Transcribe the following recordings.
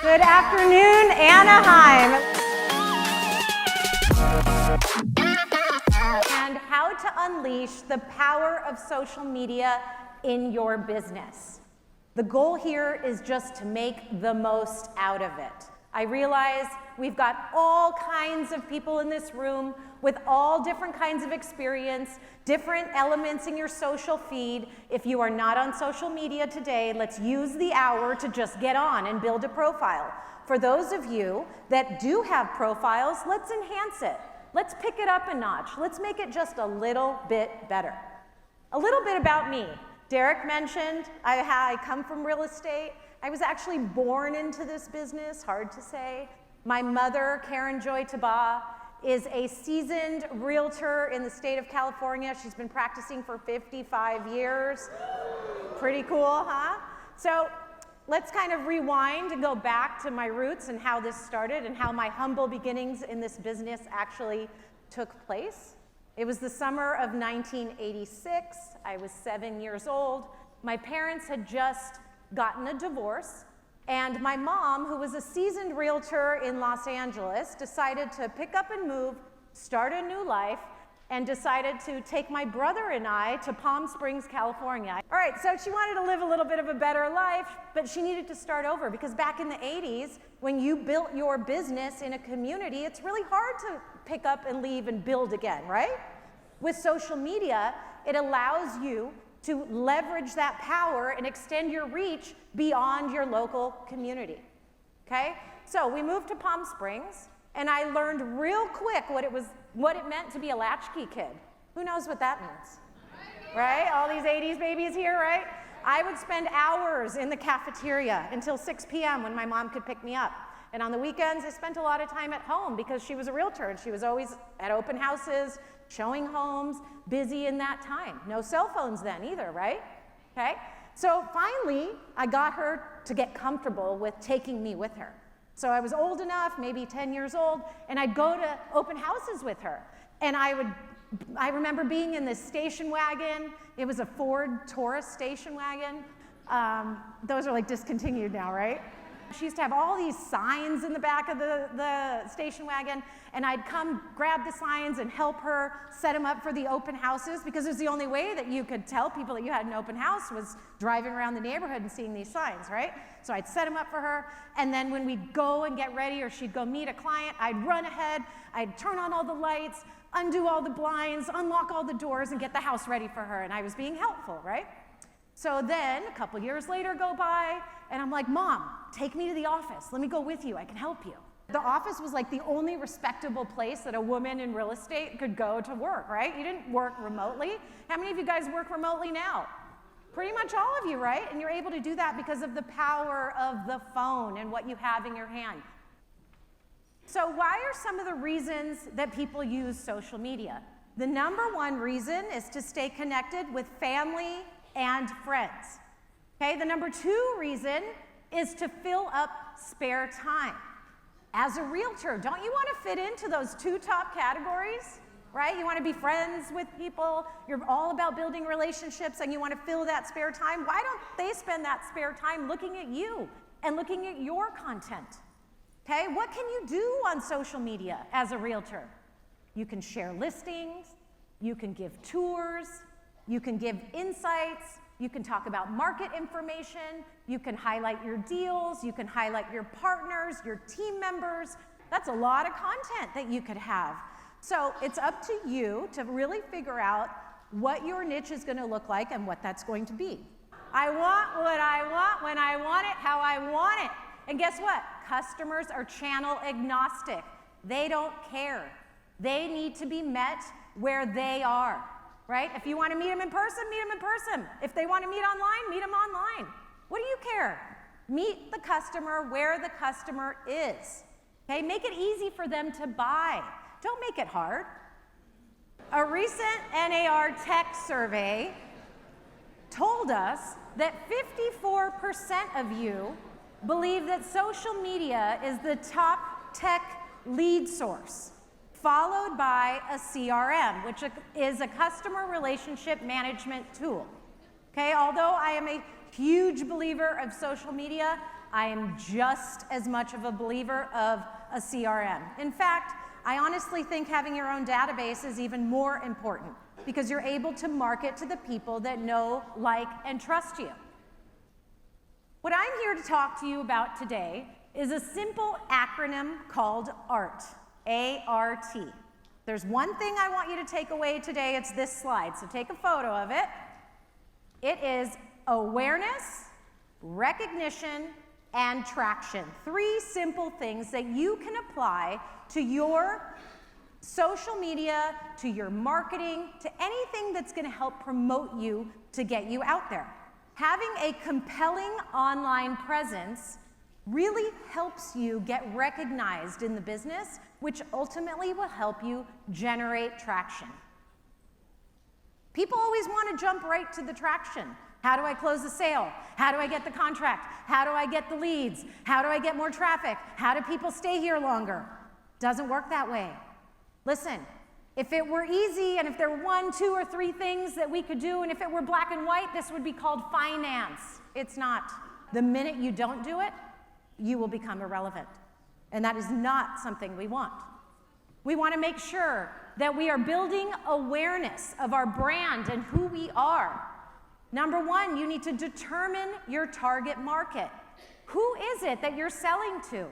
Good afternoon, Anaheim. And how to unleash the power of social media in your business. The goal here is just to make the most out of it. I realize we've got all kinds of people in this room with all different kinds of experience, different elements in your social feed. If you are not on social media today, let's use the hour to just get on and build a profile. For those of you that do have profiles, let's enhance it. Let's pick it up a notch. Let's make it just a little bit better. A little bit about me. Derek mentioned I come from real estate. I was actually born into this business, hard to say. My mother, Karen Joy Taba, is a seasoned realtor in the state of California. She's been practicing for 55 years. Pretty cool, huh? So let's kind of rewind and go back to my roots and how this started and how my humble beginnings in this business actually took place. It was the summer of 1986. I was 7 years old. My parents had just gotten a divorce, and my mom, who was a seasoned realtor in Los Angeles, decided to pick up and move, start a new life, and decided to take my brother and I to Palm Springs, California. All right, so she wanted to live a little bit of a better life, but she needed to start over because back in the 80s, when you built your business in a community, it's really hard to pick up and leave and build again, right? With social media, it allows you to leverage that power and extend your reach beyond your local community, okay? So we moved to Palm Springs, and I learned real quick what it meant to be a latchkey kid. Who knows what that means, right? All these 80s babies here, right? I would spend hours in the cafeteria until 6 p.m. when my mom could pick me up. And on the weekends, I spent a lot of time at home because she was a realtor, and she was always at open houses, showing homes, busy in that time. No cell phones then either, right? Okay? So finally, I got her to get comfortable with taking me with her. So I was old enough, maybe 10 years old, and I'd go to open houses with her. And I remember being in this station wagon. It was a Ford Taurus station wagon. Those are like discontinued now, right? She used to have all these signs in the back of the station wagon, and I'd come grab the signs and help her set them up for the open houses, because it was the only way that you could tell people that you had an open house was driving around the neighborhood and seeing these signs, right? So I'd set them up for her, and then when we'd go and get ready or she'd go meet a client, I'd run ahead, I'd turn on all the lights, undo all the blinds, unlock all the doors, and get the house ready for her, and I was being helpful, right? So then, a couple years later go by, and I'm like, Mom, take me to the office. Let me go with you. I can help you. The office was like the only respectable place that a woman in real estate could go to work, right? You didn't work remotely. How many of you guys work remotely now? Pretty much all of you, right? And you're able to do that because of the power of the phone and what you have in your hand. So why are some of the reasons that people use social media? The number one reason is to stay connected with family and friends. Okay, the number two reason is to fill up spare time. As a realtor, don't you want to fit into those two top categories, right? You want to be friends with people, you're all about building relationships, and you want to fill that spare time. Why don't they spend that spare time looking at you and looking at your content? Okay, what can you do on social media as a realtor? You can share listings, you can give tours, you can give insights, you can talk about market information, you can highlight your deals, you can highlight your partners, your team members. That's a lot of content that you could have. So it's up to you to really figure out what your niche is going to look like and what that's going to be. I want what I want, when I want it, how I want it. And guess what? Customers are channel agnostic. They don't care. They need to be met where they are. Right? If you want to meet them in person, meet them in person. If they want to meet online, meet them online. What do you care? Meet the customer where the customer is. Okay? Make it easy for them to buy. Don't make it hard. A recent NAR tech survey told us that 54% of you believe that social media is the top tech lead source, followed by a CRM, which is a customer relationship management tool. Okay, although I am a huge believer of social media, I am just as much of a believer of a CRM. In fact, I honestly think having your own database is even more important because you're able to market to the people that know, like, and trust you. What I'm here to talk to you about today is a simple acronym called ART, A-R-T. There's one thing I want you to take away today, it's this slide, so take a photo of it. It is awareness, recognition, and traction. 3 simple things that you can apply to your social media, to your marketing, to anything that's going to help promote you to get you out there. Having a compelling online presence really helps you get recognized in the business, which ultimately will help you generate traction. People always want to jump right to the traction. How do I close the sale? How do I get the contract? How do I get the leads? How do I get more traffic? How do people stay here longer? Doesn't work that way. Listen, if it were easy and if there were 1, 2, or 3 things that we could do, and if it were black and white, this would be called finance. It's not. The minute you don't do it, you will become irrelevant. And that is not something we want. We want to make sure that we are building awareness of our brand and who we are. Number 1, you need to determine your target market. Who is it that you're selling to?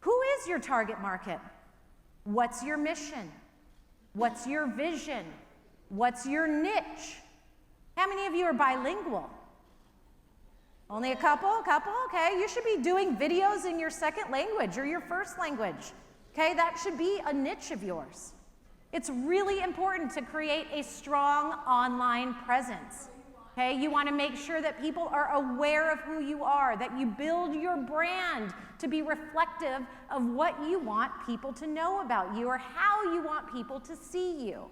Who is your target market? What's your mission? What's your vision? What's your niche? How many of you are bilingual? Only a couple? Okay. You should be doing videos in your second language or your first language. Okay, that should be a niche of yours. It's really important to create a strong online presence. Okay, you want to make sure that people are aware of who you are, that you build your brand to be reflective of what you want people to know about you or how you want people to see you.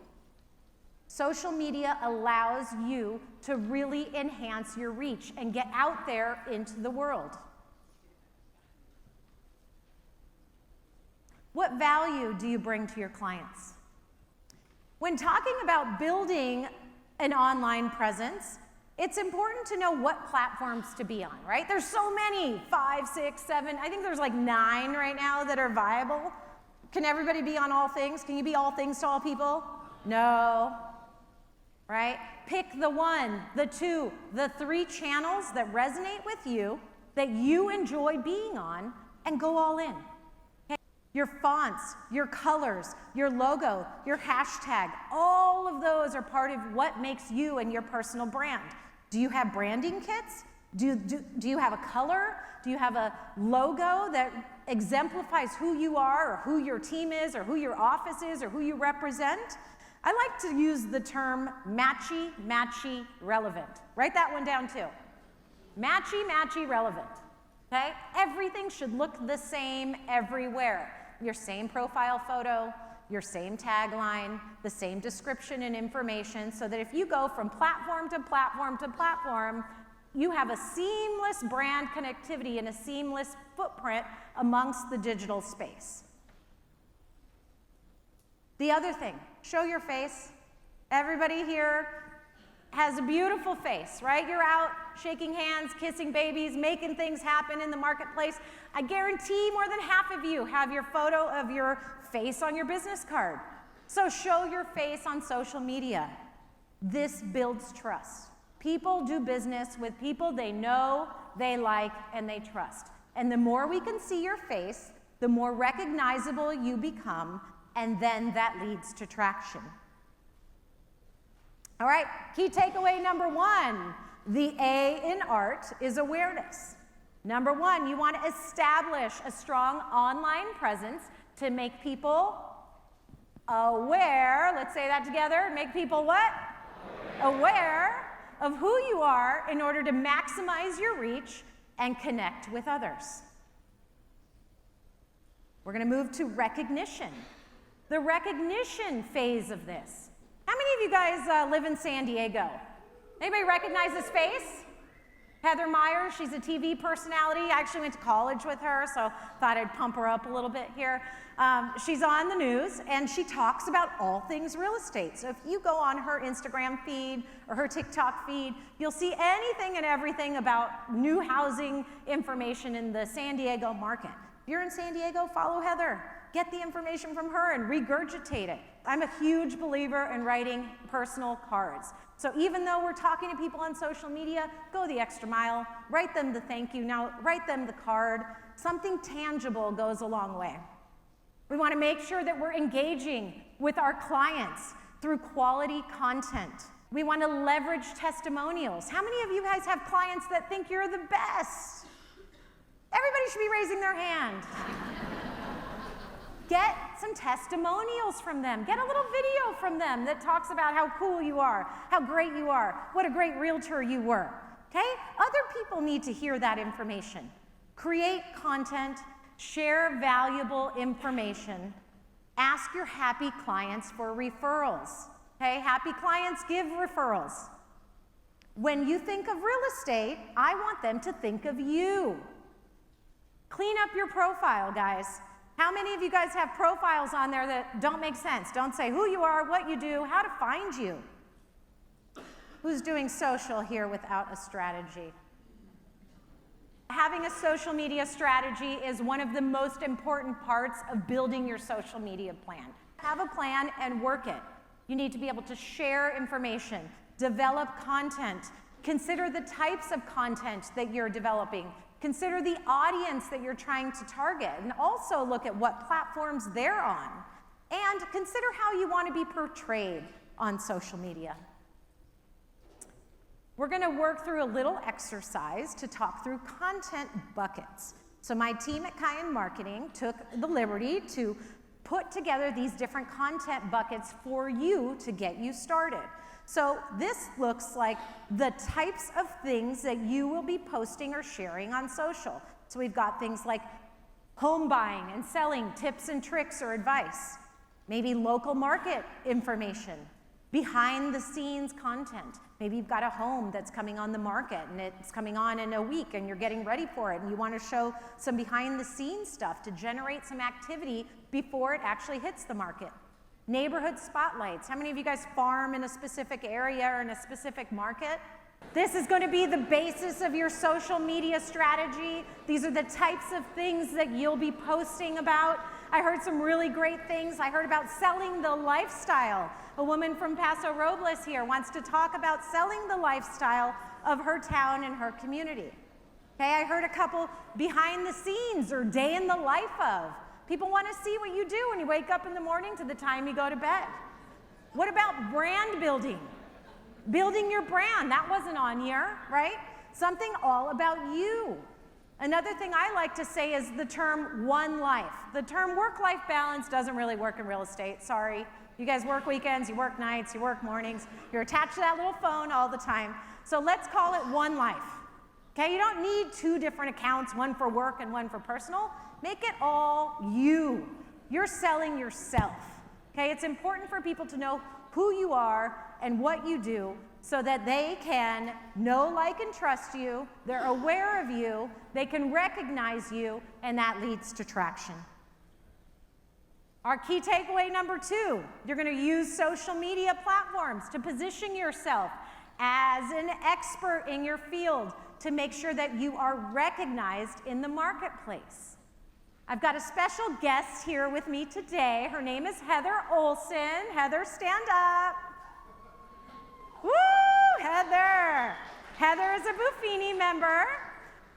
Social media allows you to really enhance your reach and get out there into the world. What value do you bring to your clients? When talking about building an online presence, it's important to know what platforms to be on, right? There's so many, 5, 6, 7, I think there's like 9 right now that are viable. Can everybody be on all things? Can you be all things to all people? No, right? Pick the 1, the 2, the 3 channels that resonate with you, that you enjoy being on, and go all in. Okay? Your fonts, your colors, your logo, your hashtag, all of those are part of what makes you and your personal brand. Do you have branding kits? Do you have a color? Do you have a logo that exemplifies who you are or who your team is or who your office is or who you represent? I like to use the term matchy, matchy, relevant. Write that one down too. Matchy, matchy, relevant. Okay? Everything should look the same everywhere. Your same profile photo, your same tagline, the same description and information, so that if you go from platform to platform to platform, you have a seamless brand connectivity and a seamless footprint amongst the digital space. The other thing, show your face. Everybody here has a beautiful face, right? You're out shaking hands, kissing babies, making things happen in the marketplace. I guarantee more than half of you have your photo of your face on your business card. So show your face on social media. This builds trust. People do business with people they know, they like, and they trust. And the more we can see your face, the more recognizable you become, and then that leads to traction. All right, key takeaway number 1, the A in ART is awareness. Number 1, you want to establish a strong online presence to make people aware. Let's say that together. Make people what? Aware of who you are in order to maximize your reach and connect with others. We're going to move to recognition. The recognition phase of this. How many of you guys live in San Diego? Anybody recognize this face? Heather Myers, she's a TV personality. I actually went to college with her, so thought I'd pump her up a little bit here. She's on the news, and she talks about all things real estate. So if you go on her Instagram feed or her TikTok feed, you'll see anything and everything about new housing information in the San Diego market. If you're in San Diego, follow Heather. Get the information from her and regurgitate it. I'm a huge believer in writing personal cards. So even though we're talking to people on social media, go the extra mile, write them the thank you note, write them the card. Something tangible goes a long way. We want to make sure that we're engaging with our clients through quality content. We want to leverage testimonials. How many of you guys have clients that think you're the best? Everybody should be raising their hand. Get some testimonials from them. Get a little video from them that talks about how cool you are, how great you are, what a great realtor you were. Okay? Other people need to hear that information. Create content, share valuable information, ask your happy clients for referrals. Okay? Happy clients give referrals. When you think of real estate, I want them to think of you. Clean up your profile, guys. How many of you guys have profiles on there that don't make sense? Don't say who you are, what you do, how to find you. Who's doing social here without a strategy? Having a social media strategy is one of the most important parts of building your social media plan. Have a plan and work it. You need to be able to share information, develop content, consider the types of content that you're developing. Consider the audience that you're trying to target, and also look at what platforms they're on. And consider how you want to be portrayed on social media. We're going to work through a little exercise to talk through content buckets. So my team at Kayyem Marketing took the liberty to put together these different content buckets for you to get you started. So this looks like the types of things that you will be posting or sharing on social. So we've got things like home buying and selling, tips and tricks or advice, maybe local market information, behind the scenes content. Maybe you've got a home that's coming on the market and it's coming on in a week and you're getting ready for it and you want to show some behind the scenes stuff to generate some activity before it actually hits the market. Neighborhood spotlights. How many of you guys farm in a specific area or in a specific market? This is going to be the basis of your social media strategy. These are the types of things that you'll be posting about. I heard some really great things. I heard about selling the lifestyle. A woman from Paso Robles here wants to talk about selling the lifestyle of her town and her community. Okay, I heard a couple behind the scenes or day in the life of. People want to see what you do when you wake up in the morning to the time you go to bed. What about brand building? Building your brand, that wasn't on here, right? Something all about you. Another thing I like to say is the term one life. The term work-life balance doesn't really work in real estate, sorry. You guys work weekends, you work nights, you work mornings. You're attached to that little phone all the time. So let's call it one life. Okay, you don't need two different accounts, one for work and one for personal. Make it all you. You're selling yourself. Okay, it's important for people to know who you are and what you do so that they can know, like, and trust you. They're aware of you. They can recognize you, and that leads to traction. Our key takeaway number 2, you're going to use social media platforms to position yourself as an expert in your field to make sure that you are recognized in the marketplace. I've got a special guest here with me today. Her name is Heather Olson. Heather, stand up. Woo, Heather. Heather is a Buffini member.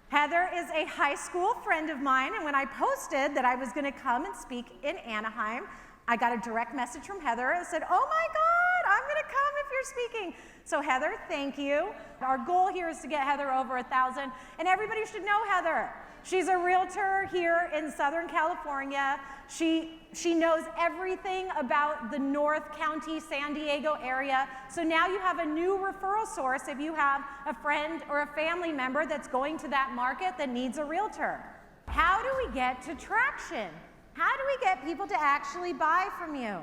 Heather is a high school friend of mine, and when I posted that I was going to come and speak in Anaheim, I got a direct message from Heather and said, oh my God, I'm going to come if you're speaking. So Heather, thank you. Our goal here is to get Heather over 1,000, and everybody should know Heather. She's a realtor here in Southern California. She knows everything about the North County, San Diego area. So now you have a new referral source if you have a friend or a family member that's going to that market that needs a realtor. How do we get to traction? How do we get people to actually buy from you?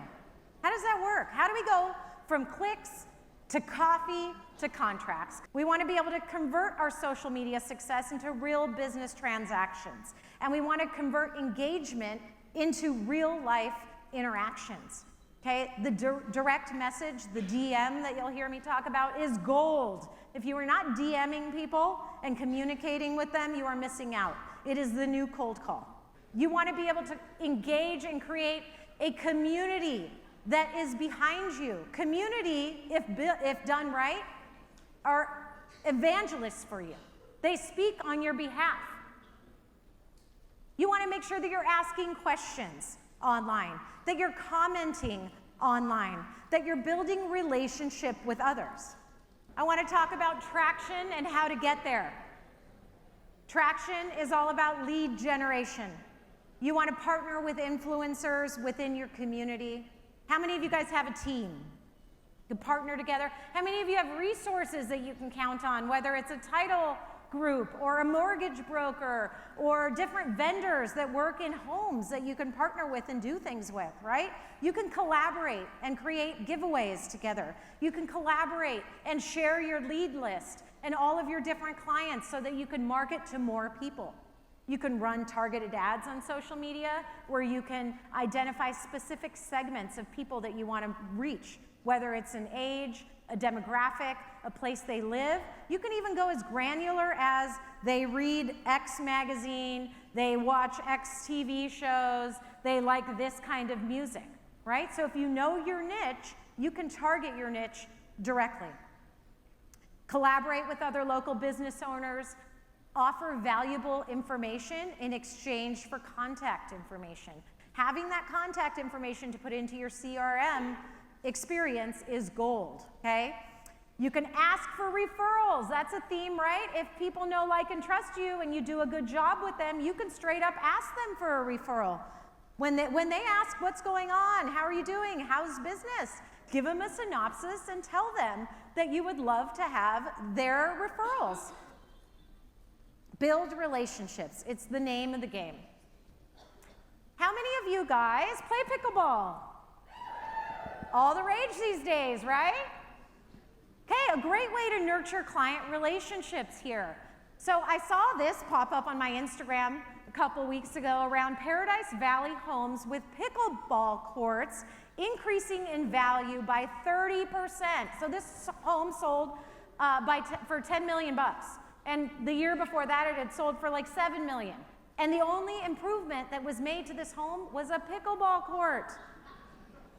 How does that work? How do we go from clicks to coffee, to contracts. We want to be able to convert our social media success into real business transactions. And we want to convert engagement into real life interactions. Okay, the direct message, the DM that you'll hear me talk about is gold. If you are not DMing people and communicating with them, you are missing out. It is the new cold call. You want to be able to engage and create a community that is behind you. Community, if done right, are evangelists for you. They speak on your behalf. You want to make sure that you're asking questions online, that you're commenting online, that you're building relationship with others. I want to talk about traction and how to get there. Traction is all about lead generation. You want to partner with influencers within your community. How many of you guys have a team? You partner together. How many of you have resources that you can count on, whether it's a title group or a mortgage broker or different vendors that work in homes that you can partner with and do things with, right? You can collaborate and create giveaways together. You can collaborate and share your lead list and all of your different clients so that you can market to more people. You can run targeted ads on social media where you can identify specific segments of people that you want to reach, whether it's an age, a demographic, a place they live. You can even go as granular as they read X magazine, they watch X TV shows, they like this kind of music, right? So if you know your niche, you can target your niche directly. Collaborate with other local business owners, offer valuable information in exchange for contact information. Having that contact information to put into your CRM experience is gold, okay? You can ask for referrals. That's a theme, right? If people know, like, and trust you and you do a good job with them, you can straight up ask them for a referral. When they ask, what's going on? How are you doing? How's business? Give them a synopsis and tell them that you would love to have their referrals. Build relationships. It's the name of the game. How many of you guys play pickleball? All the rage these days, right? Okay, a great way to nurture client relationships here. So I saw this pop up on my Instagram a couple weeks ago around Paradise Valley homes with pickleball courts increasing in value by 30%. So this home sold for $10 million. And the year before that, it had sold for like $7 million. And the only improvement that was made to this home was a pickleball court.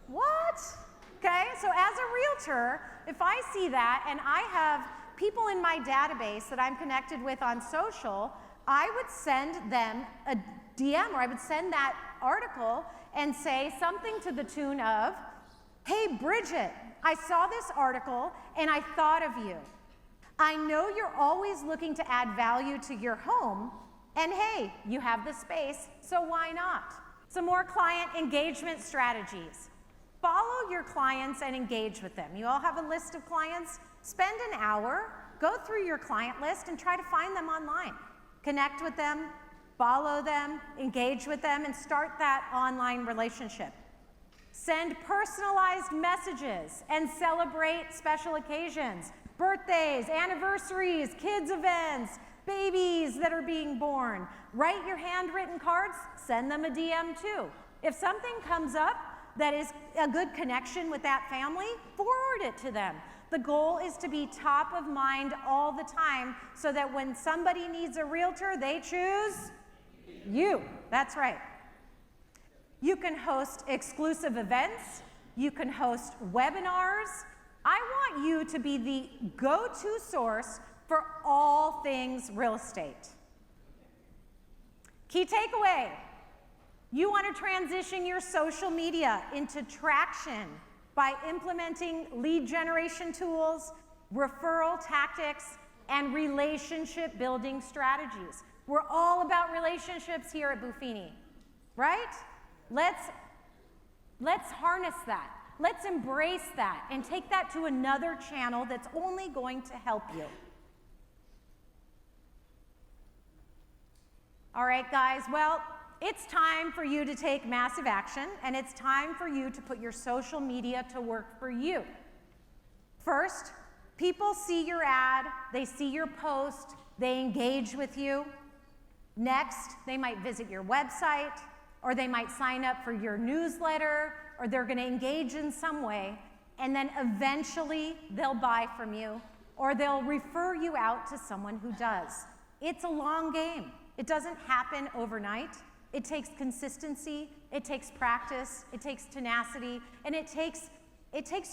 What? Okay, so as a realtor, if I see that and I have people in my database that I'm connected with on social, I would send them a DM, or I would send that article and say something to the tune of, hey, Bridget, I saw this article and I thought of you. I know you're always looking to add value to your home, and hey, you have the space, so why not? Some more client engagement strategies. Follow your clients and engage with them. You all have a list of clients. Spend an hour, go through your client list and try to find them online. Connect with them, follow them, engage with them, and start that online relationship. Send personalized messages and celebrate special occasions. Birthdays, anniversaries, kids events, babies that are being born. Write your handwritten cards, send them a DM too. If something comes up that is a good connection with that family, forward it to them. The goal is to be top of mind all the time so that when somebody needs a realtor, they choose you. That's right. You can host exclusive events. You can host webinars. I want you to be the go-to source for all things real estate. Key takeaway, you want to transition your social media into traction by implementing lead generation tools, referral tactics, and relationship building strategies. We're all about relationships here at Buffini, right? Let's harness that. Let's embrace that and take that to another channel that's only going to help you. All right, guys, well, it's time for you to take massive action, and it's time for you to put your social media to work for you. First, people see your ad, they see your post, they engage with you. Next, they might visit your website, or they might sign up for your newsletter, or they're going to engage in some way, and then eventually they'll buy from you, or they'll refer you out to someone who does. It's a long game. It doesn't happen overnight. It takes consistency, it takes practice, it takes tenacity, and it takes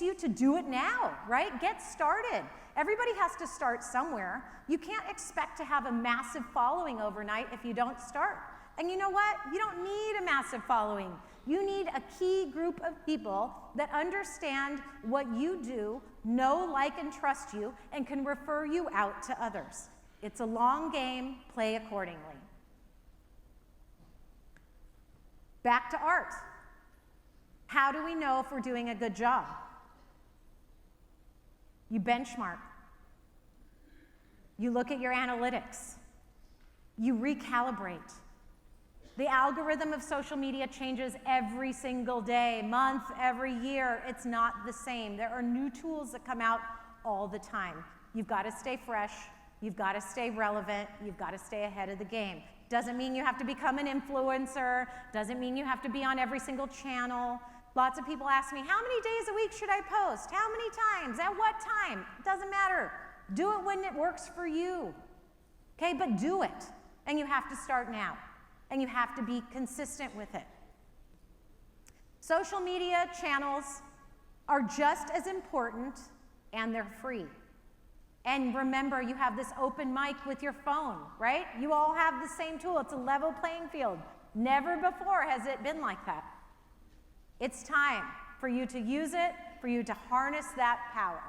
you to do it now, right? Get started. Everybody has to start somewhere. You can't expect to have a massive following overnight if you don't start. And you know what? You don't need a massive following. You need a key group of people that understand what you do, know, like, and trust you, and can refer you out to others. It's a long game. Play accordingly. Back to art. How do we know if we're doing a good job? You benchmark. You look at your analytics. You recalibrate. The algorithm of social media changes every single day, month, every year. It's not the same. There are new tools that come out all the time. You've got to stay fresh. You've got to stay relevant. You've got to stay ahead of the game. Doesn't mean you have to become an influencer. Doesn't mean you have to be on every single channel. Lots of people ask me, how many days a week should I post? How many times? At what time? It doesn't matter. Do it when it works for you. Okay, but do it. And you have to start now. And you have to be consistent with it. Social media channels are just as important, and they're free. And remember, you have this open mic with your phone, right? You all have the same tool. It's a level playing field. Never before has it been like that. It's time for you to use it, for you to harness that power.